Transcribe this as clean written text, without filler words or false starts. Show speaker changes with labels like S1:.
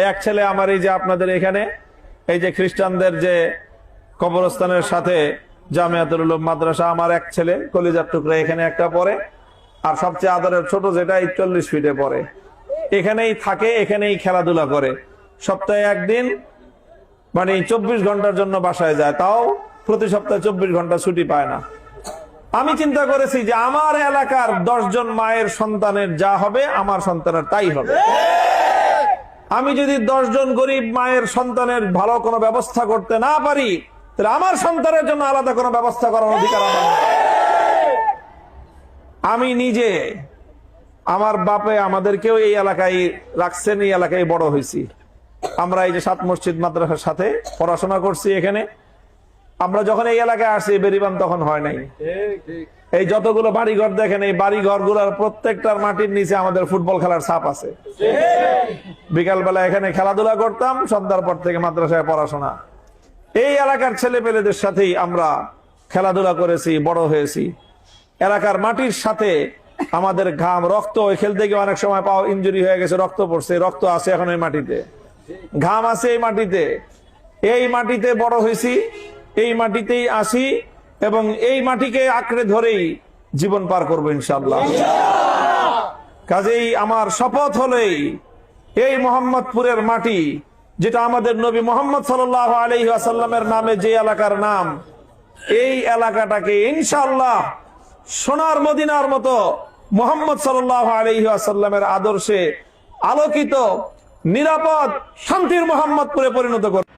S1: এক ছেলে আমার এই যে আপনাদের এখানে এই যে খ্রিস্টানদের যে কবরস্থানের সাথে জামিয়াতুল উলুম মাদ্রাসা, আমার এক ছেলে কলিজার টুকরা এখানে একটা পড়ে, আর সবচেয়ে আদরের ছোট যেটা ৪১ ফিটে পড়ে, এখানেই থাকে, এখানেই খেলাধুলা করে। সপ্তাহে একদিন মানে ২৪ ঘন্টার জন্য বাসায় যায়, তাও প্রতি সপ্তাহে ২৪ ঘন্টা ছুটি পায় না। আমি চিন্তা করেছি যে আমার এলাকার ১০ জন মায়ের সন্তানের যা হবে আমার সন্তানের তাই হবে। আমি যদি ১০ জন গরিব মায়ের সন্তানের ভালো কোনো ব্যবস্থা করতে না পারি, তাহলে আমার সন্তানের জন্য আলাদা কোনো ব্যবস্থা করার অধিকার আমার নেই। আমি নিজে, আমার বাপে আমাদেরকেও এই এলাকায় রাখছেন, এই এলাকায় বড় হয়েছি আমরা। এই যে ৭ মসজিদ মাদ্রাসার সাথে পড়াশোনা করছি এখানে। আমরা যখন এই এলাকায় আসছি বেরিবান তখন হয় নাই। এই যতগুলো বাড়িঘর দেখেন, এই বাড়িঘর গুলার প্রত্যেকটার মাটির নিচে আমাদের ফুটবল খেলার ছাপ আছে। বিকালবেলা এখানে খেলাধুলা করতাম, সন্ধ্যার পর থেকে মাদ্রাসায় পড়াশোনা। এই এলাকার ছেলে পেলেদের সাথেই আমরা খেলাধুলা করেছি, বড় হয়েছি। এলাকার মাটির সাথে আমাদের ঘাম, রক্ত, ওই খেলতে গিয়ে অনেক সময় পাও ইনজুরি হয়ে গেছে, রক্ত পড়ছে, রক্ত আছে এখন এই মাটিতে, ঘাম আছে এই মাটিতে। এই মাটিতে বড় হয়েছি, এই মাটিতেই আসি, এবং এই মাটিকে আঁকড়ে ধরেই জীবন পার করবো ইনশাআল্লাহ। কাজেই আমার শপথ হলেই এই মোহাম্মদপুরের মাটি, যেটা আমাদের নবী মুহাম্মদ সাল্লাল্লাহু আলাইহি ওয়াসাল্লামের নামে যে এলাকার নাম, এই এলাকাটাকে ইনশাআল্লাহ সোনার মদিনার মতো মুহাম্মদ সাল্লাল্লাহু আলাইহি ওয়াসাল্লামের আদর্শে আলোকিত, নিরাপদ, শান্তির মোহাম্মদপুরে পরিণত করব।